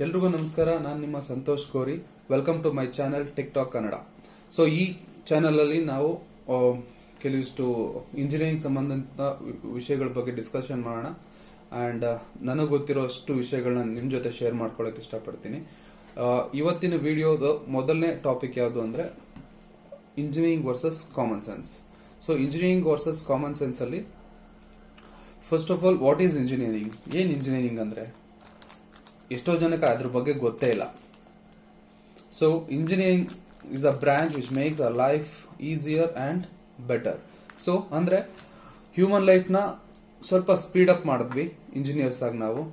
ಎಲ್ರಿಗೂ ನಮಸ್ಕಾರ. ನಾನು ನಿಮ್ಮ ಸಂತೋಷ್ ಕೋರಿ. Welcome to my channel TikTok Kannada. So ಈ ಚಾನೆಲ್ ಅಲ್ಲಿ ನಾವು ಕೆಲವಿಷ್ಟು ಇಂಜಿನಿಯರಿಂಗ್ ಸಂಬಂಧಿತ ವಿಷಯಗಳ ಬಗ್ಗೆ ಡಿಸ್ಕಷನ್ ಮಾಡೋಣ. ಅಂಡ್ ನನಗೆ ಗೊತ್ತಿರೋ ಅಷ್ಟು ವಿಷಯಗಳನ್ನ ನಿಮ್ ಜೊತೆ ಶೇರ್ ಮಾಡ್ಕೊಳ್ಳೋಕೆ ಇಷ್ಟಪಡ್ತೀನಿ. ಇವತ್ತಿನ ವಿಡಿಯೋದ ಮೊದಲನೇ ಟಾಪಿಕ್ ಯಾವುದು ಅಂದ್ರೆ engineering versus common sense. So engineering versus common sense ಅಲ್ಲಿ first of all, what is engineering? ಏನ್ ಇಂಜಿನಿಯರಿಂಗ್ ಅಂದ್ರೆ ಎಷ್ಟೋ ಜನಕ್ಕೆ ಅದ್ರ ಬಗ್ಗೆ ಗೊತ್ತೇ ಇಲ್ಲ. So engineering is a branch which makes a life easier and better. So ಅಂದ್ರೆ ಹ್ಯೂಮನ್ ಲೈಫ್ ನ ಸ್ವಲ್ಪ ಸ್ಪೀಡ್ ಅಪ್ ಮಾಡಿದ್ವಿ ಇಂಜಿನಿಯರ್ಸ್ ಆಗಿ ನಾವು,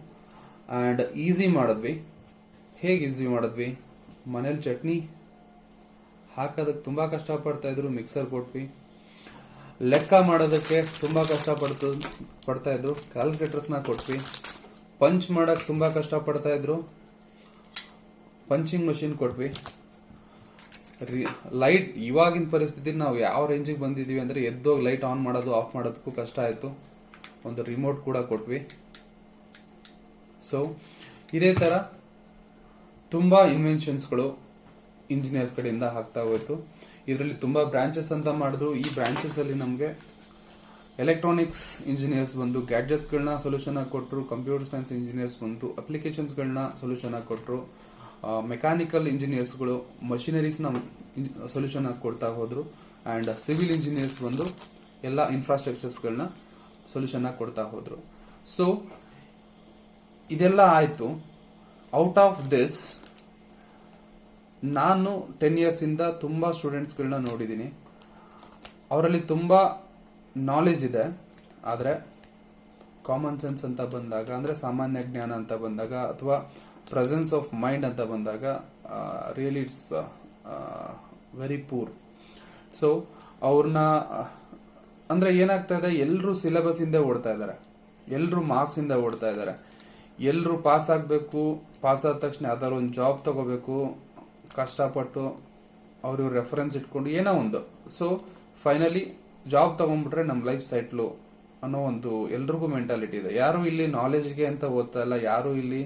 ಅಂಡ್ ಈಸಿ ಮಾಡಿದ್ವಿ. ಹೇಗೆ ಈಸಿ ಮಾಡಿದ್ವಿ? ಮನೇಲಿ ಚಟ್ನಿ ಹಾಕೋದಕ್ಕೆ ತುಂಬಾ ಕಷ್ಟ ಪಡ್ತಾ ಇದ್ರು, ಮಿಕ್ಸರ್ ಕೊಟ್ವಿ. ಲೆಕ್ಕ ಮಾಡೋದಕ್ಕೆ ತುಂಬಾ ಕಷ್ಟ ಪಡ್ತಾ ಇದ್ರು, ಕ್ಯಾಲ್ಕುಲೇಟರ್ಸ್ ನ ಕೊಟ್ವಿ. ಪಂಚ್ ಮಾಡಕ್ ತುಂಬಾ ಕಷ್ಟ ಪಡ್ತಾ ಇದ್ರು, ಪಂಚಿಂಗ್ ಮಷಿನ್ ಕೊಟ್ವಿ. ಲೈಟ್ ಇವಾಗಿನ ಪರಿಸ್ಥಿತಿ ನಾವು ಯಾವ ರೇಂಜಿಗೆ ಬಂದಿದೀವಿ ಅಂದ್ರೆ ಎದ್ದೋಗಿ ಲೈಟ್ ಆನ್ ಮಾಡೋದು ಆಫ್ ಮಾಡೋದಕ್ಕೂ ಕಷ್ಟ ಆಯ್ತು. ಒಂದು ರಿಮೋಟ್ ಕೂಡ ಕೊಟ್ವಿ. ಸೊ ಇದೇ ತರ ತುಂಬಾ ಇನ್ವೆನ್ಷನ್ಸ್ಗಳು ಇಂಜಿನಿಯರ್ಸ್ ಕಡೆಯಿಂದ ಆಗ್ತಾ ಹೋಯ್ತು. ಇದರಲ್ಲಿ ತುಂಬಾ ಬ್ರಾಂಚಸ್ ಅಂತ ಮಾಡಿದ್ರು. ಈ ಬ್ರಾಂಚಸ್ ಅಲ್ಲಿ ನಮಗೆ ಎಲೆಕ್ಟ್ರಾನಿಕ್ಸ್ ಇಂಜಿನಿಯರ್ಸ್ ಬಂದು ಗ್ಯಾಡ್ಜೆಟ್ಸ್ ಗಳನ್ನ ಸೊಲ್ಯೂಷನ್ ಆಗಿ ಕೊಟ್ಟರು, ಕಂಪ್ಯೂಟರ್ ಸೈನ್ಸ್ ಇಂಜಿನಿಯರ್ಸ್ ಬಂದು ಅಪ್ಲಿಕೇಶನ್ಸ್ ಗಳನ್ನ ಸೊಲ್ಯೂಷನ್ ಆಗಿ ಕೊಟ್ಟರು, ಮೆಕ್ಯಾನಿಕಲ್ ಇಂಜಿನಿಯರ್ಸ್ ಗಳು ಮಷಿನರೀಸ್ ನ ಸೊಲ್ಯೂಷನ್ ಆಗಿ ಕೊಡ್ತಾ ಹೋದ್ರು, ಅಂಡ್ ಸಿವಿಲ್ ಇಂಜಿನಿಯರ್ಸ್ ಬಂದು ಎಲ್ಲ ಇನ್ಫ್ರಾಸ್ಟ್ರಕ್ಚರ್ಸ್ ಗಳನ್ನ ಸೊಲ್ಯೂಷನ್ ಆಗಿ ಕೊಡ್ತಾ ಹೋದ್ರು. ಸೊ ಇದೆಲ್ಲ ಆಯ್ತು. ಔಟ್ ಆಫ್ ದಿಸ್ ನಾನು 10 years ಇಂದ ತುಂಬಾ ಸ್ಟೂಡೆಂಟ್ಸ್ ಗಳನ್ನ ನೋಡಿದೀನಿ. ಅವರಲ್ಲಿ ತುಂಬಾ ನಾಲೆಜ್ ಇದೆ, ಆದ್ರೆ ಕಾಮನ್ ಸೆನ್ಸ್ ಅಂತ ಬಂದಾಗ, ಅಂದ್ರೆ ಸಾಮಾನ್ಯ ಜ್ಞಾನ ಅಂತ ಬಂದಾಗ, ಅಥವಾ ಪ್ರೆಸೆನ್ಸ್ ಆಫ್ ಮೈಂಡ್ ಅಂತ ಬಂದಾಗ really it's very poor. So ಅವ್ರನ್ನ ಅಂದ್ರೆ ಏನಾಗ್ತಾ ಇದೆ, ಎಲ್ರು ಸಿಲೆಬಸ್ ಇಂದ ಓಡ್ತಾ ಇದಾರೆ, ಎಲ್ರು ಮಾರ್ಕ್ಸ್ ಇಂದ ಓಡ್ತಾ ಇದಾರೆ, ಎಲ್ರು ಪಾಸ್ ಆಗ್ಬೇಕು, ಪಾಸ್ ಆದ ತಕ್ಷಣ ಯಾವ್ದಾದ್ರು ಒಂದು ಜಾಬ್ ತಗೋಬೇಕು, ಕಷ್ಟಪಟ್ಟು ಅವ್ರ ರೆಫರೆನ್ಸ್ ಇಟ್ಕೊಂಡು ಏನೋ ಒಂದು. ಸೊ ಫೈನಲಿ ಜಾಬ್ ತಗೊಂಡ್ಬಿಟ್ರೆ ನಮ್ ಲೈಫ್ ಸೆಟ್ಲು ಅನ್ನೋ ಒಂದು ಎಲ್ರಿಗೂ ಮೆಂಟಾಲಿಟಿ ಇದೆ. ಯಾರು ಇಲ್ಲಿ ನಾಲೆಜ್ಗೆ ಅಂತ ಓದ್ತಾ ಇಲ್ಲ, ಯಾರು ಇಲ್ಲಿ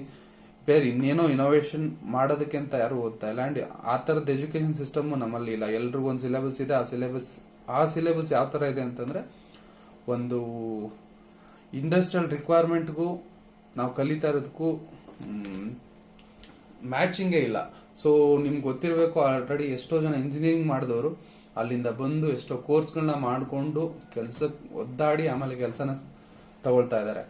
ಬೇರೆ ಇನ್ನೇನೋ ಇನೋವೇಷನ್ ಮಾಡೋದಕ್ಕೆ ಅಂತ ಯಾರು ಓದ್ತಾ ಇಲ್ಲ. ಅಂಡ್ ಆ ತರದ ಎಜುಕೇಶನ್ ಸಿಸ್ಟಮ್ ನಮ್ಮಲ್ಲಿ ಇಲ್ಲ. ಎಲ್ರಿಗೂ ಒಂದು ಸಿಲೆಬಸ್ ಇದೆ. ಆ ಸಿಲೆಬಸ್ ಯಾವ ತರ ಇದೆ ಅಂತಂದ್ರೆ ಒಂದು ಇಂಡಸ್ಟ್ರಿಯಲ್ ರಿಕ್ವೈರ್ಮೆಂಟ್ಗೂ ನಾವು ಕಲಿತಾ ಇರೋದಕ್ಕೂ ಮ್ಯಾಚಿಂಗೇ ಇಲ್ಲ. ಸೊ ನಿಮ್ಗೆ ಗೊತ್ತಿರಬೇಕು, ಆಲ್ರೆಡಿ ಎಷ್ಟೋ ಜನ ಇಂಜಿನಿಯರಿಂಗ್ ಮಾಡಿದವರು ಅಲ್ಲಿಂದ ಬಂದು ಎಷ್ಟೋ ಕೋರ್ಸ್ಗಳನ್ನ ಮಾಡಿಕೊಂಡು ಕೆಲ್ಸಕ್ಕೆ ಒದ್ದಾಡಿ ಆಮೇಲೆ ಕೆಲಸನ ತಗೊಳ್ತಾ ಇದಾರೆ.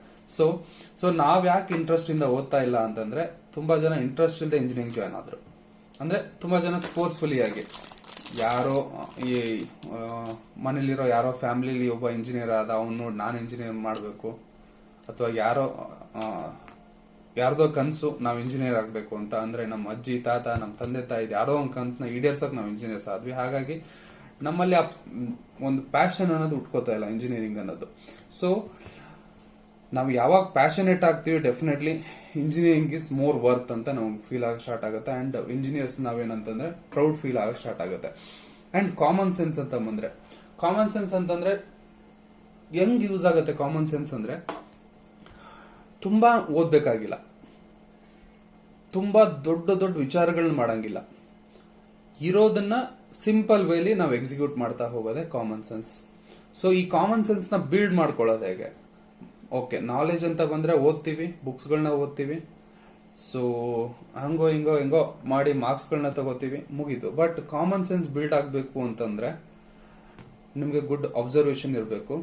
ಸೊ ನಾವ್ ಯಾಕೆ ಇಂಟ್ರೆಸ್ಟ್ ಇಂದ ಓದ್ತಾ ಇಲ್ಲ ಅಂತಂದ್ರೆ, ತುಂಬಾ ಜನ ಇಂಟ್ರೆಸ್ಟ್ ಇಲ್ಲದೆ ಇಂಜಿನಿಯರಿಂಗ್ ಜಾಯ್ನ್ ಆದ್ರು. ಅಂದ್ರೆ ತುಂಬಾ ಜನ ಫೋರ್ಸ್ಫುಲಿ ಆಗಿ ಯಾರೋ ಈ ಮನೇಲಿರೋ ಯಾರೋ ಫ್ಯಾಮಿಲಿಲಿ ಒಬ್ಬ ಇಂಜಿನಿಯರ್ ಆದ, ಅವ್ನು ನೋಡಿ ನಾನು ಇಂಜಿನಿಯರ್ ಮಾಡಬೇಕು, ಅಥವಾ ಯಾರ್ದೋ ಕನ್ಸು ನಾವು ಇಂಜಿನಿಯರ್ ಆಗ್ಬೇಕು ಅಂತ, ಅಂದ್ರೆ ನಮ್ಮ ಅಜ್ಜಿ ತಾತ ನಮ್ಮ ತಂದೆ ತಾಯಿ ಯಾರೋ ಒಂದು ಕನ್ಸನ್ನ ಈಡೇರ್ಸಕ್ ನಾವು ಇಂಜಿನಿಯರ್ಸ್ ಆದ್ವಿ. ಹಾಗಾಗಿ ನಮ್ಮಲ್ಲಿ ಒಂದು ಪ್ಯಾಷನ್ ಅನ್ನೋದು ಉಟ್ಕೋತಾ ಇಲ್ಲ ಇಂಜಿನಿಯರಿಂಗ್ ಅನ್ನೋದು. ಸೊ ನಾವು ಯಾವಾಗ ಪ್ಯಾಷನೇಟ್ ಆಗ್ತೀವಿ, definitely engineering is more worth ಅಂತ ನಮ್ಗೆ ಫೀಲ್ ಆಗ ಸ್ಟಾರ್ಟ್ ಆಗುತ್ತೆ. ಅಂಡ್ ಇಂಜಿನಿಯರ್ಸ್ ನಾವೇನಂತಂದ್ರೆ ಪ್ರೌಡ್ ಫೀಲ್ ಆಗ ಸ್ಟಾರ್ಟ್ ಆಗುತ್ತೆ. ಅಂಡ್ ಕಾಮನ್ ಸೆನ್ಸ್ ಅಂತ ಬಂದ್ರೆ, ಕಾಮನ್ ಸೆನ್ಸ್ ಅಂತಂದ್ರೆ ಹೆಂಗ್ ಯೂಸ್ ಆಗುತ್ತೆ? ಕಾಮನ್ ಸೆನ್ಸ್ ಅಂದ್ರೆ ತುಂಬಾ ಓದ್ಬೇಕಾಗಿಲ್ಲ, ತುಂಬಾ ದೊಡ್ಡ ದೊಡ್ಡ ವಿಚಾರಗಳನ್ನ ಮಾಡಂಗಿಲ್ಲ, ಇರೋದನ್ನ ಸಿಂಪಲ್ ವೇಲಿ ನಾವು ಎಕ್ಸಿಕ್ಯೂಟ್ ಮಾಡ್ತಾ ಹೋಗೋದೇ ಕಾಮನ್ ಸೆನ್ಸ್. ಸೊ ಈ ಕಾಮನ್ ಸೆನ್ಸ್ ನ ಬಿಲ್ಡ್ ಮಾಡ್ಕೊಳ್ಳೋದು ಹೇಗೆ? ಓಕೆ, ನಾಲೆಜ್ ಅಂತ ಬಂದ್ರೆ ಓದ್ತೀವಿ, ಬುಕ್ಸ್ಗಳನ್ನ ಓದ್ತೀವಿ, ಸೊ ಹಂಗೋ ಹಿಂಗೋ ಮಾಡಿ ಮಾರ್ಕ್ಸ್ಗಳನ್ನ ತಗೋತೀವಿ, ಮುಗೀತು. ಬಟ್ ಕಾಮನ್ ಸೆನ್ಸ್ ಬಿಲ್ಡ್ ಆಗ್ಬೇಕು ಅಂತಂದ್ರೆ ನಿಮ್ಗೆ ಗುಡ್ ಅಬ್ಸರ್ವೇಷನ್ ಇರಬೇಕು.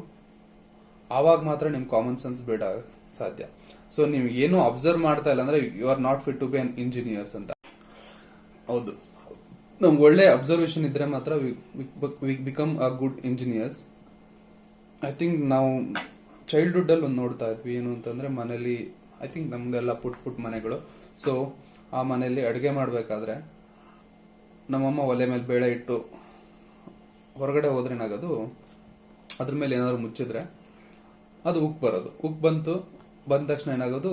ಆವಾಗ ಮಾತ್ರ ನಿಮ್ ಕಾಮನ್ ಸೆನ್ಸ್ ಬಿಲ್ಡ್ ಆಗಕ್ ಸಾಧ್ಯ. ಸೊ ನೀವು ಏನು ಅಬ್ಸರ್ವ್ ಮಾಡ್ತಾ ಇಲ್ಲ ಅಂದ್ರೆ you are not fit to be an engineers ಅಂತ. ಹೌದು, ನಮ್ಗೆ ಒಳ್ಳೆ ಅಬ್ಸರ್ವೇಷನ್ ಇದ್ರೆ ಮಾತ್ರ we become a good engineers. I think ನಾವು ಚೈಲ್ಡ್ಹುಡ್ ಅಲ್ಲಿ ಒಂದು ನೋಡ್ತಾ ಇದ್ವಿ, ಏನು ಅಂತಂದ್ರೆ ಮನೇಲಿ, ಐ ಥಿಂಕ್ ನಮ್ದೆಲ್ಲ ಪುಟ್ ಮನೆಗಳು. ಸೊ ಆ ಮನೆಯಲ್ಲಿ ಅಡುಗೆ ಮಾಡ್ಬೇಕಾದ್ರೆ ನಮ್ಮಮ್ಮ ಒಲೆ ಮೇಲೆ ಬೇಳೆ ಇಟ್ಟು ಹೊರಗಡೆ ಹೋದ್ರೆ ಏನಾಗೋದು, ಅದ್ರ ಮೇಲೆ ಏನಾದ್ರು ಮುಚ್ಚಿದ್ರೆ ಅದು ಉಕ್ ಬರೋದು. ಉಕ್ ಬಂದ ತಕ್ಷಣ ಏನಾಗೋದು,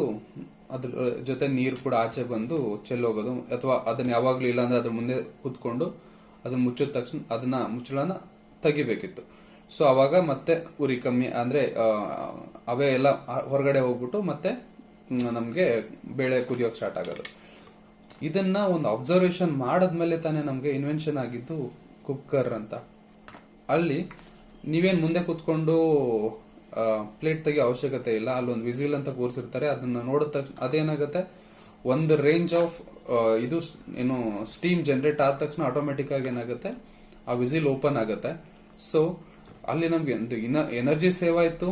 ಅದ್ರ ಜೊತೆ ನೀರು ಕೂಡ ಆಚೆ ಬಂದು ಚೆಲ್ಲೋಗೋದು, ಅಥವಾ ಅದನ್ನ ಯಾವಾಗ್ಲೂ ಇಲ್ಲ ಅಂದ್ರೆ ಅದ್ರ ಮುಂದೆ ಕೂತ್ಕೊಂಡು ಅದನ್ನ ಮುಚ್ಚಿದ ತಕ್ಷಣ ಅದನ್ನ ಮುಚ್ಚಳನ ತೆಗಿಬೇಕಿತ್ತು. ಸೊ ಅವಾಗ ಮತ್ತೆ ಉರಿ ಕಮ್ಮಿ ಅಂದ್ರೆ ಅವೇ ಎಲ್ಲ ಹೊರಗಡೆ ಹೋಗ್ಬಿಟ್ಟು ಮತ್ತೆ ನಮ್ಗೆ ಬೇಳೆ ಕುದಿಯೋಕ್ ಸ್ಟಾರ್ಟ್ ಆಗೋದು. ಇದನ್ನ ಒಂದು ಅಬ್ಸರ್ವೇಷನ್ ಮಾಡದ್ಮೇಲೆ ತಾನೇ ನಮ್ಗೆ ಇನ್ವೆನ್ಷನ್ ಆಗಿದ್ದು ಕುಕ್ಕರ್ ಅಂತ. ಅಲ್ಲಿ ನೀವೇನ್ ಮುಂದೆ ಕುತ್ಕೊಂಡು ಪ್ಲೇಟ್ ತೆಗಿಯೋ ಅವಶ್ಯಕತೆ ಇಲ್ಲ. ಅಲ್ಲೊಂದು ವಿಸಿಲ್ ಅಂತ ಕೂರಿಸಿರ್ತಾರೆ. ಅದನ್ನ ನೋಡಿದ ತಕ್ಷಣ ಅದೇನಾಗುತ್ತೆ, ಒಂದು ರೇಂಜ್ ಆಫ್ ಇದು ಏನು ಸ್ಟೀಮ್ ಜನರೇಟ್ ಆದ ತಕ್ಷಣ ಆಟೋಮೆಟಿಕ್ ಆಗಿ ಏನಾಗುತ್ತೆ, ಆ ವಿಸಿಲ್ ಓಪನ್ ಆಗುತ್ತೆ. ಸೊ ಅಲ್ಲಿ ನಮ್ಗೆ ಎನರ್ಜಿ ಸೇವ್ ಆಯ್ತು,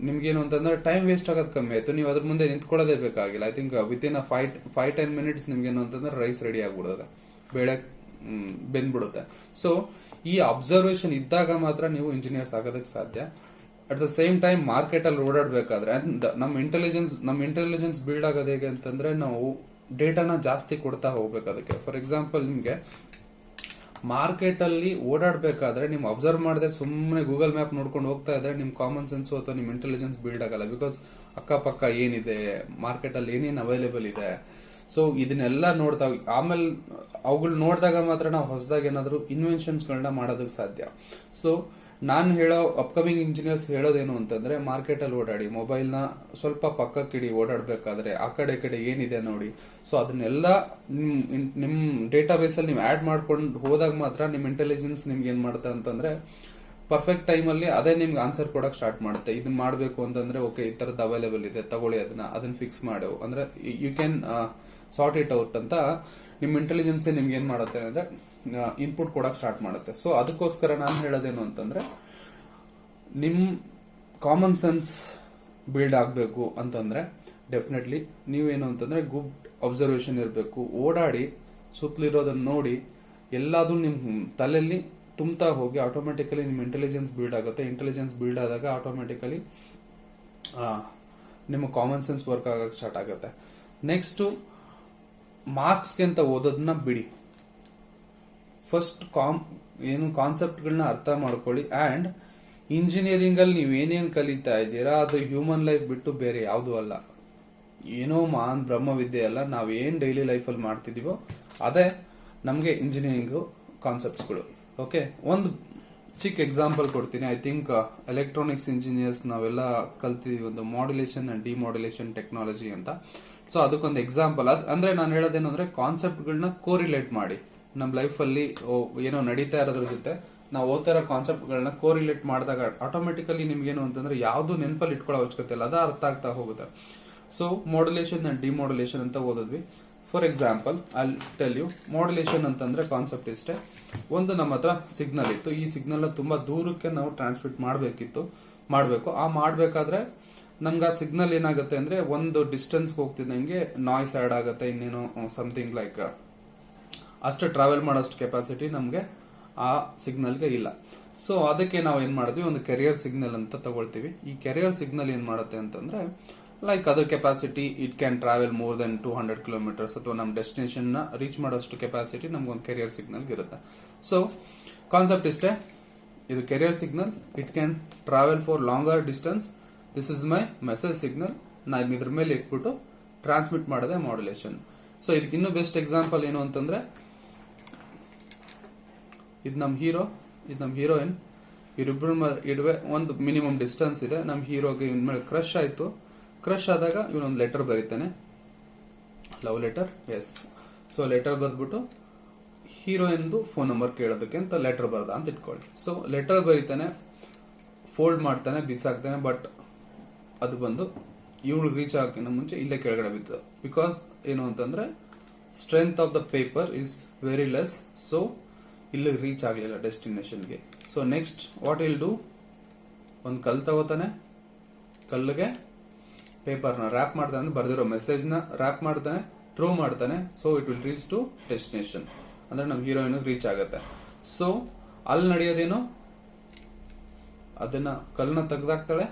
ನಿಮ್ಗೇನು ಅಂತಂದ್ರೆ ಟೈಮ್ ವೇಸ್ಟ್ ಆಗೋದು ಕಮ್ಮಿ ಆಯ್ತು. ನೀವು ಅದ್ರ ಮುಂದೆ ನಿಂತ್ಕೊಳ್ಳೋದೇ ಬೇಕಾಗಿಲ್ಲ. ಐ ಥಿಂಕ್ ವಿತಿನ್ 5-10 ಮಿನಿಟ್ಸ್ ನಿಮ್ಗೇನು ಅಂತಂದ್ರೆ ರೈಸ್ ರೆಡಿ ಆಗ್ಬಿಡುತ್ತೆ, ಬೇಳೆ ಬೆಂದ್ಬಿಡುತ್ತೆ. ಸೊ ಈ ಅಬ್ಸರ್ವೇಷನ್ ಇದ್ದಾಗ ಮಾತ್ರ ನೀವು ಇಂಜಿನಿಯರ್ಸ್ ಆಗೋದಕ್ಕೆ ಸಾಧ್ಯ. At the same time market ಅಲ್ಲಿ ಓಡಾಡ್ಬೇಕಾದ್ರೆ ನಮ್ಮ ಇಂಟೆಲಿಜೆನ್ಸ್ ಬಿಲ್ಡ್ ಆಗೋದು ಹೇಗೆ ಅಂತಂದ್ರೆ ನಾವು ಡೇಟಾನ ಜಾಸ್ತಿ ಕೊಡ್ತಾ ಹೋಗ್ಬೇಕು ಅದಕ್ಕೆ. ಫಾರ್ ಎಕ್ಸಾಂಪಲ್, ನಿಮ್ಗೆ ಮಾರ್ಕೆಟ್ ಅಲ್ಲಿ ಓಡಾಡ್ಬೇಕಾದ್ರೆ ನಿಮ್ ಅಬ್ಸರ್ವ್ ಮಾಡದೆ ಸುಮ್ಮನೆ ಗೂಗಲ್ ಮ್ಯಾಪ್ ನೋಡ್ಕೊಂಡು ಹೋಗ್ತಾ ಇದ್ರೆ ನಿಮ್ ಕಾಮನ್ ಸೆನ್ಸ್ ಅಥವಾ ನಿಮ್ ಇಂಟೆಲಿಜೆನ್ಸ್ ಬಿಲ್ಡ್ ಆಗಲ್ಲ. ಬಿಕಾಸ್ ಅಕ್ಕಪಕ್ಕ ಏನಿದೆ, ಮಾರ್ಕೆಟ್ ಅಲ್ಲಿ ಏನೇನು ಅವೈಲೇಬಲ್ ಇದೆ, ಸೊ ಇದನ್ನೆಲ್ಲ ನೋಡ್ತಾ ಆಮೇಲೆ ಅವುಗಳು ನೋಡಿದಾಗ ಮಾತ್ರ ನಾವು ಹೊಸದಾಗಿ ಏನಾದ್ರು ಇನ್ವೆನ್ಷನ್ಸ್ ಗಳನ್ನ ಮಾಡೋದಕ್ಕೆ ಸಾಧ್ಯ. ಸೊ ನಾನು ಹೇಳೋ ಅಪ್ಕಮಿಂಗ್ ಇಂಜಿನಿಯರ್ಸ್ ಹೇಳೋದೇನು ಅಂತಂದ್ರೆ, ಮಾರ್ಕೆಟ್ ಅಲ್ಲಿ ಓಡಾಡಿ, ಮೊಬೈಲ್ ನ ಸ್ವಲ್ಪ ಪಕ್ಕಕ್ಕಿಡಿ, ಓಡಾಡ್ಬೇಕಾದ್ರೆ ಆ ಕಡೆ ಈ ಕಡೆ ಏನಿದೆ ನೋಡಿ. ಸೊ ಅದನ್ನೆಲ್ಲ ನಿಮ್ ಡೇಟಾ ಬೇಸ್ ಅಲ್ಲಿ ನೀವು ಆಡ್ ಮಾಡ್ಕೊಂಡು ಹೋದಾಗ ಮಾತ್ರ ನಿಮ್ ಇಂಟೆಲಿಜೆನ್ಸ್ ನಿಮ್ಗೆ ಏನ್ ಮಾಡುತ್ತೆ ಅಂತಂದ್ರೆ ಪರ್ಫೆಕ್ಟ್ ಟೈಮ್ ಅಲ್ಲಿ ಅದೇ ನಿಮ್ಗೆ ಆನ್ಸರ್ ಕೊಡಕ್ ಸ್ಟಾರ್ಟ್ ಮಾಡುತ್ತೆ. ಇದನ್ನ ಮಾಡ್ಬೇಕು ಅಂತಂದ್ರೆ ಓಕೆ ಈ ತರದ್ ಅವೈಲೇಬಲ್ ಇದೆ, ತಗೊಳ್ಳಿ ಅದನ್ನ ಫಿಕ್ಸ್ ಮಾಡು ಅಂದ್ರೆ you can sort it out ಅಂತ ನಿಮ್ ಇಂಟೆಲಿಜೆನ್ಸ್ ನಿಮ್ಗೆ ಏನ್ ಮಾಡುತ್ತೆ ಅಂದ್ರೆ ಇನ್ಪುಟ್ ಕೊಡಕ್ ಸ್ಟಾರ್ಟ್ ಮಾಡುತ್ತೆ. ಸೊ ಅದಕ್ಕೋಸ್ಕರ ನಾನು ಹೇಳೋದೇನು ಅಂತಂದ್ರೆ, ನಿಮ್ ಕಾಮನ್ ಸೆನ್ಸ್ ಬಿಲ್ಡ್ ಆಗ್ಬೇಕು ಅಂತಂದ್ರೆ ಡೆಫಿನೆಟ್ಲಿ ನೀವೇನು ಅಂತಂದ್ರೆ ಗುಡ್ ಅಬ್ಸರ್ವೇಷನ್ ಇರಬೇಕು. ಓಡಾಡಿ ಸುತ್ತಲಿರೋದನ್ನ ನೋಡಿ ಎಲ್ಲಾದ್ರೂ ನಿಮ್ ತಲೆಯಲ್ಲಿ ತುಂಬ್ತಾ ಹೋಗಿ ಆಟೋಮೆಟಿಕಲಿ ನಿಮ್ ಇಂಟೆಲಿಜೆನ್ಸ್ ಬಿಲ್ಡ್ ಆಗುತ್ತೆ. ಇಂಟೆಲಿಜೆನ್ಸ್ ಬಿಲ್ಡ್ ಆದಾಗ ಆಟೋಮೆಟಿಕಲಿ ನಿಮ್ಮ ಕಾಮನ್ ಸೆನ್ಸ್ ವರ್ಕ್ ಆಗಕ್ಕೆ ಸ್ಟಾರ್ಟ್ ಆಗುತ್ತೆ. ನೆಕ್ಸ್ಟ್, ಮಾರ್ಕ್ಸ್ಗೆ ಅಂತ ಓದೋದನ್ನ ಬಿಡಿ. ಫಸ್ಟ್ ಏನು ಕಾನ್ಸೆಪ್ಟ್ಗಳನ್ನ ಅರ್ಥ ಮಾಡ್ಕೊಳ್ಳಿ. ಅಂಡ್ ಇಂಜಿನಿಯರಿಂಗ್ ಅಲ್ಲಿ ನೀವು ಏನೇನ್ ಕಲಿತಾ ಇದ್ದೀರಾ ಅದು ಹ್ಯೂಮನ್ ಲೈಫ್ ಬಿಟ್ಟು ಬೇರೆ ಯಾವುದು ಅಲ್ಲ. ಏನೋ ಮಹಾನ್ ಬ್ರಹ್ಮವಿದ್ಯೆ ಅಲ್ಲ. ನಾವ್ ಏನ್ ಡೈಲಿ ಲೈಫ್ ಅಲ್ಲಿ ಮಾಡ್ತಿದೀವೋ ಅದೇ ನಮ್ಗೆ ಇಂಜಿನಿಯರಿಂಗ್ ಕಾನ್ಸೆಪ್ಟ್ಸ್ಗಳು. ಓಕೆ, ಒಂದು ಚಿಕ್ಕ ಎಕ್ಸಾಂಪಲ್ ಕೊಡ್ತೀನಿ. ಐ ಥಿಂಕ್ ಎಲೆಕ್ಟ್ರಾನಿಕ್ಸ್ ಇಂಜಿನಿಯರ್ಸ್ ನಾವೆಲ್ಲ ಕಲ್ತಿದೀವಿ ಒಂದು ಮಾಡ್ಯುಲೇಷನ್ ಅಂಡ್ ಡಿಮಾಡ್ಯುಲೇಷನ್ ಟೆಕ್ನಾಲಜಿ ಅಂತ. ಸೊ ಅದಕ್ಕೊಂದು ಎಕ್ಸಾಂಪಲ್ ಅಂದ್ರೆ ನಾನು ಹೇಳೋದೇನು ಅಂದ್ರೆ, ಕಾನ್ಸೆಪ್ಟ್ಗಳನ್ನ ಕೋರಿಲೇಟ್ ಮಾಡಿ ನಮ್ ಲೈಫ್ ಅಲ್ಲಿ ಏನೋ ನಡೀತಾ ಇರೋದ್ರ ಜೊತೆ ನಾವು ಓದ್ತಾ ಇರೋ ಕಾನ್ಸೆಪ್ಟ್ ಗಳನ್ನ ಕೋರಿಲೇಟ್ ಮಾಡಿದಾಗ ಆಟೋಮೆಟಿಕಲಿ ನಿಮ್ಗೇನು ಅಂತಂದ್ರೆ ಯಾವ್ದು ನೆನಪಲ್ಲಿ ಇಟ್ಕೊಳ್ಳೋ ಅವಶ್ಯಕತೆ ಇಲ್ಲ, ಅದ ಅರ್ಥ ಆಗ್ತಾ ಹೋಗುತ್ತೆ. ಸೊ ಮಾಡ್ಯುಲೇಷನ್ ಅಂಡ್ ಡಿಮಾಡ್ಯುಲೇಷನ್ ಅಂತ ಓದಿದ್ವಿ. For example I tell you, modulation ಅಂತಂದ್ರೆ ಕಾನ್ಸೆಪ್ಟ್ ಇಷ್ಟೇ. ಒಂದು ನಮ್ಮ ಹತ್ರ ಸಿಗ್ನಲ್ ಇತ್ತು, ಈ ಸಿಗ್ನಲ್ ತುಂಬಾ ದೂರಕ್ಕೆ ನಾವು ಟ್ರಾನ್ಸ್ಮಿಟ್ ಮಾಡಬೇಕು. ಆ ಮಾಡ್ಬೇಕಾದ್ರೆ ನಮ್ಗೆ ಆ ಸಿಗ್ನಲ್ ಏನಾಗುತ್ತೆ ಅಂದ್ರೆ ಒಂದು ಡಿಸ್ಟೆನ್ಸ್ ಹೋಗ್ತಿದ್ದಂಗೆ ನಾಯ್ಸ್ ಆಡ್ ಆಗುತ್ತೆ, ಇನ್ನೇನೋ ಸಮಥಿಂಗ್ ಲೈಕ್ ಅಷ್ಟು ಟ್ರಾವೆಲ್ ಮಾಡೋಷ್ಟು ಕೆಪಾಸಿಟಿ ನಮ್ಗೆ ಆ ಸಿಗ್ನಲ್ಗೆ ಇಲ್ಲ. ಸೊ ಅದಕ್ಕೆ ನಾವು ಏನ್ ಮಾಡಿದ್ವಿ, ಒಂದು ಕೆರಿಯರ್ ಸಿಗ್ನಲ್ ಅಂತ ತಗೊಳ್ತೀವಿ. ಈ ಕೆರಿಯರ್ ಸಿಗ್ನಲ್ ಏನ್ ಮಾಡುತ್ತೆ ಅಂತಂದ್ರೆ, like other capacity it can travel more than 200 kilometres ಅಥವಾ ನಮ್ಮ ಡೆಸ್ಟಿನೇಷನ್ ನ ರೀಚ್ ಮಾಡೋಷ್ಟು ಕೆಪಾಸಿಟಿ ನಮ್ಗೊಂದು ಕೆರಿಯರ್ ಸಿಗ್ನಲ್ ಇರುತ್ತೆ. ಸೊ ಕಾನ್ಸೆಪ್ಟ್ ಇಷ್ಟೇ, ಇದು carrier signal, it can travel for longer distance. This is my message signal. ನಾನು ಇದ್ರ ಮೇಲೆ ಇಟ್ಬಿಟ್ಟು ಟ್ರಾನ್ಸ್ಮಿಟ್ ಮಾಡೋದೇ ಮಾಡ್ಯುಲೇಷನ್. ಸೊ ಇದಕ್ಕೆ ಇನ್ನೂ ಬೆಸ್ಟ್ ಎಕ್ಸಾಂಪಲ್ ಏನು ಅಂತಂದ್ರೆ, ಇದು ನಮ್ ಹೀರೋ, ಇದು ನಮ್ ಹೀರೋಯಿನ್, ಇವರಿಬ್ರು ಇಡುವೆ ಒಂದು ಮಿನಿಮಮ್ ಡಿಸ್ಟೆನ್ಸ್ ಇದೆ. ನಮ್ ಹೀರೋಗೆ ಇನ್ ಮೇಲೆ ಕ್ರಶ್ ಆಯ್ತು. ಕ್ರಶ್ ಆದಾಗ ಇವನೊಂದು ಲೆಟರ್ ಬರೀತಾನೆ, love letter. Yes, so letter ಬರ್ದ್ಬಿಟ್ಟು ಹೀರೋಯಿನ್ದು ಫೋನ್ ನಂಬರ್ ಕೇಳೋದಕ್ಕೆ ಅಂತ ಲೆಟರ್ ಬರ್ದ ಅಂತ ಇಟ್ಕೊಳ್ಳಿ. ಸೊ ಲೆಟರ್ ಬರೀತಾನೆ, ಫೋಲ್ಡ್ ಮಾಡ್ತಾನೆ, ಬಿಸಾಕ್ತಾನೆ. ಬಟ್ ಅದು ಬಂದು ಇವಳು ರೀಚ್ ಆಗಕ್ಕಿಂತ ಮುಂಚೆ ಇಲ್ಲೇ ಕೆಳಗಡೆ ಬಿತ್ತು. ಬಿಕಾಸ್ ಏನು ಅಂತಂದ್ರೆ strength of the paper is very less. So ಇಲ್ಲಿ ರೀಚ್ ಆಗ್ಲಿಲ್ಲ ಡೆಸ್ಟಿನೇಷನ್ಗೆ. So next what will do, ಒಂದು ಕಲ್ ತಗೋತಾನೆ, ಕಲ್ಲಿಗೆ ಪೇಪರ್ನ ರ್ಯಾಪ್ ಮಾಡ್ತಾನೆ, ಬರ್ದಿರೋ ಮೆಸೇಜ್ ನ ರ್ಯಾಪ್ ಮಾಡ್ತಾನೆ, ಥ್ರೋ ಮಾಡ್ತಾನೆ. So it will reach to destination, ಅಂದ್ರೆ ನಮ್ ಹೀರೋಯಿನ್ ರೀಚ್ ಆಗತ್ತೆ. ಸೊ ಅಲ್ಲಿ ನಡೆಯೋದೇನು, ಅದನ್ನ ಕಲ್ಲನ್ನ ತೆಗ್ದಾಕ್ತಾಳೆ,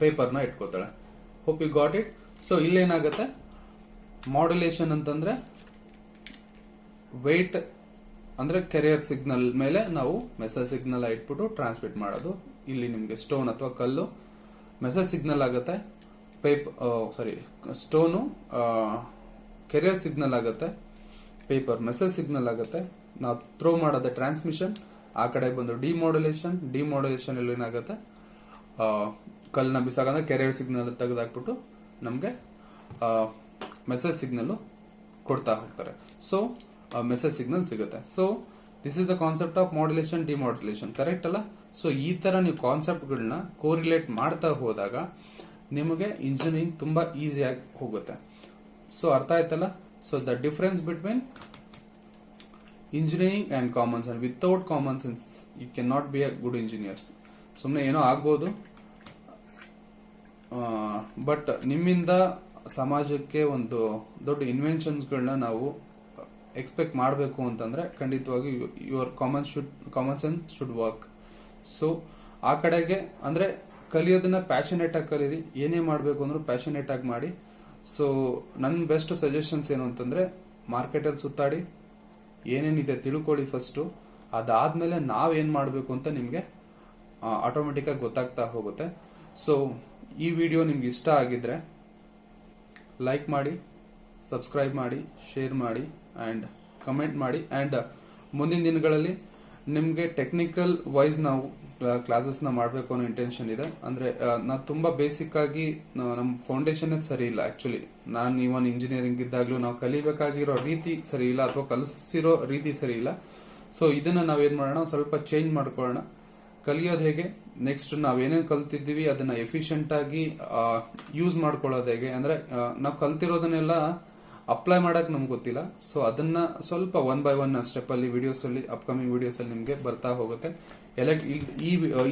ಪೇಪರ್ನ ಇಟ್ಕೋತಾಳೆ. Hope you got it. So ಇಲ್ಲೇನಾಗತ್ತೆ, ಮಾಡ್ಯುಲೇಷನ್ ಅಂತಂದ್ರೆ ವೇಟ್ ಅಂದ್ರೆ ಕೆರಿಯರ್ ಸಿಗ್ನಲ್ ಮೇಲೆ ನಾವು ಮೆಸೇಜ್ ಸಿಗ್ನಲ್ ಇಟ್ಬಿಟ್ಟು ಟ್ರಾನ್ಸ್ಮಿಟ್ ಮಾಡೋದು. ಇಲ್ಲಿ ನಿಮ್ಗೆ ಸ್ಟೋನ್ ಅಥವಾ ಕಲ್ಲು ಮೆಸೇಜ್ ಸಿಗ್ನಲ್ ಆಗುತ್ತೆ, ಸ್ಟೋನು ಕೆರಿಯರ್ ಸಿಗ್ನಲ್ ಆಗುತ್ತೆ, ಪೇಪರ್ ಮೆಸೇಜ್ ಸಿಗ್ನಲ್ ಆಗುತ್ತೆ. ನಾವು ಥ್ರೋ ಮಾಡೋದೇ ಟ್ರಾನ್ಸ್ಮಿಷನ್. ಆ ಕಡೆ ಬಂದು ಡಿಮಾಡ್ಯುಲೇಷನ್ ಅಲ್ಲಿ ಏನಾಗುತ್ತೆ, ಕಲ್ನ ಬಿಸಾಕಂದ್ರೆ ಕೆರಿಯರ್ ಸಿಗ್ನಲ್ ತೆಗೆದಾಕ್ಬಿಟ್ಟು ನಮಗೆ ಮೆಸೇಜ್ ಸಿಗ್ನಲ್ ಕೊಡ್ತಾ ಹೋಗ್ತಾರೆ. ಸೊ ಮೆಸೇಜ್ ಸಿಗ್ನಲ್ ಸಿಗುತ್ತೆ. So this is the concept of modulation demodulation, correct ಅಲ್ಲ? ಸೊ ಈ ತರ ನೀವು ಕಾನ್ಸೆಪ್ಟ್ಗಳನ್ನ ಕೋರಿಲೇಟ್ ಮಾಡ್ತಾ ಹೋದಾಗ ನಿಮಗೆ ಇಂಜಿನಿಯರಿಂಗ್ ತುಂಬಾ ಈಸಿಯಾಗಿ ಹೋಗುತ್ತೆ. ಸೊ ಅರ್ಥ ಆಯ್ತಲ್ಲ? So the difference between engineering and common sense. Without common sense you can not be a good engineers. ಸುಮ್ಮನೆ ಏನೋ ಆಗ್ಬೋದು, ಬಟ್ ನಿಮ್ಮಿಂದ ಸಮಾಜಕ್ಕೆ ಒಂದು ದೊಡ್ಡ ಇನ್ವೆನ್ಷನ್ಸ್ಗಳನ್ನ ನಾವು ಎಕ್ಸ್ಪೆಕ್ಟ್ ಮಾಡಬೇಕು ಅಂತಂದ್ರೆ ಖಂಡಿತವಾಗಿ your common sense should work. So ಆ ಕಡೆಗೆ ಅಂದ್ರೆ ಕಲಿಯೋದನ್ನ ಪ್ಯಾಷನೇಟ್ ಆಗಿ ಕಲೀರಿ. ಏನೇ ಮಾಡಬೇಕು ಅಂದ್ರೂ ಪ್ಯಾಷನೇಟ್ ಆಗಿ ಮಾಡಿ. ಸೊ ನನ್ನ ಬೆಸ್ಟ್ ಸಜೆಷನ್ಸ್ ಏನು ಅಂತಂದ್ರೆ, ಮಾರ್ಕೆಟಲ್ಲಿ ಸುತ್ತಾಡಿ, ಏನೇನಿದೆ ತಿಳ್ಕೊಳ್ಳಿ ಫಸ್ಟ್. ಅದಾದ್ಮೇಲೆ ನಾವೇನ್ ಮಾಡಬೇಕು ಅಂತ ನಿಮ್ಗೆ ಆಟೋಮೆಟಿಕ್ ಆಗಿ ಗೊತ್ತಾಗ್ತಾ ಹೋಗುತ್ತೆ. ಸೊ ಈ ವಿಡಿಯೋ ನಿಮ್ಗೆ ಇಷ್ಟ ಆಗಿದ್ರೆ ಲೈಕ್ ಮಾಡಿ, ಸಬ್ಸ್ಕ್ರೈಬ್ ಮಾಡಿ, ಶೇರ್ ಮಾಡಿ ಅಂಡ್ ಕಮೆಂಟ್ ಮಾಡಿ. ಅಂಡ್ ಮುಂದಿನ ದಿನಗಳಲ್ಲಿ ನಿಮ್ಗೆ ಟೆಕ್ನಿಕಲ್ ವೈಸ್ ನಾವು ಕ್ಲಾಸಸ್ ನ ಮಾಡಬೇಕು ಅನ್ನೋ ಇಂಟೆನ್ಷನ್ ಇದೆ. ಅಂದ್ರೆ ನಾವು ತುಂಬಾ ಬೇಸಿಕ್ ಆಗಿ ನಮ್ಮ ಫೌಂಡೇಶನ್ ಸರಿ ಇಲ್ಲ. ಆಕ್ಚುಲಿ ನಾನು ಇವನ್ ಇಂಜಿನಿಯರಿಂಗ್ ಇದ್ದಾಗ್ಲೂ ನಾವು ಕಲಿಬೇಕಾಗಿರೋ ರೀತಿ ಸರಿ ಇಲ್ಲ, ಅಥವಾ ಕಲಿಸಿರೋ ರೀತಿ ಸರಿ ಇಲ್ಲ. ಸೊ ಇದನ್ನ ನಾವೇನ್ ಮಾಡೋಣ, ಸ್ವಲ್ಪ ಚೇಂಜ್ ಮಾಡ್ಕೊಳ್ಳೋಣ. ಕಲಿಯೋದು ಹೇಗೆ, ನೆಕ್ಸ್ಟ್ ನಾವೇನೇನ್ ಕಲ್ತಿದ್ದೀವಿ ಅದನ್ನ ಎಫಿಷಿಯಂಟ್ ಆಗಿ ಯೂಸ್ ಮಾಡ್ಕೊಳ್ಳೋದು ಹೇಗೆ, ಅಂದ್ರೆ ನಾವು ಕಲ್ತಿರೋದನ್ನೆಲ್ಲ ಅಪ್ಲೈ ಮಾಡಕ್ ನಮ್ಗೆ ಗೊತ್ತಿಲ್ಲ. ಸೊ ಅದನ್ನ ಸ್ವಲ್ಪ ಒನ್ ಬೈ ಒನ್ ಸ್ಟೆಪ್ ಅಲ್ಲಿ ವಿಡಿಯೋಸ್ ಅಲ್ಲಿ, ಅಪ್ಕಮಿಂಗ್ ವಿಡಿಯೋಸ್ ಅಲ್ಲಿ ನಿಮ್ಗೆ ಬರ್ತಾ ಹೋಗುತ್ತೆ.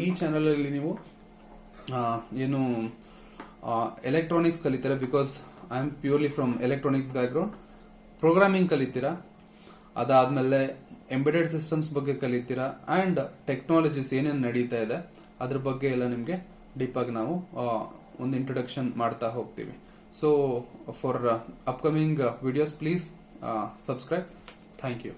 ಈ ಚಾನೆಲ್ ಅಲ್ಲಿ ನೀವು ಏನು ಎಲೆಕ್ಟ್ರಾನಿಕ್ಸ್ ಕಲಿತೀರಾ, because I am purely from electronics background. Programming ಕಲಿತೀರಾ, ಅದಾದ್ಮೇಲೆ ಎಂಬೆಡೆಡ್ ಸಿಸ್ಟಮ್ಸ್ ಬಗ್ಗೆ ಕಲಿತೀರಾ, ಅಂಡ್ ಟೆಕ್ನಾಲಜೀಸ್ ಏನೇನು ನಡೀತಾ ಇದೆ ಅದ್ರ ಬಗ್ಗೆ ಎಲ್ಲ ನಿಮ್ಗೆ ಡೀಪ್ ಆಗಿ ನಾವು ಒಂದು ಇಂಟ್ರೊಡಕ್ಷನ್ ಮಾಡ್ತಾ ಹೋಗ್ತೀವಿ. So for upcoming videos please subscribe. Thank you.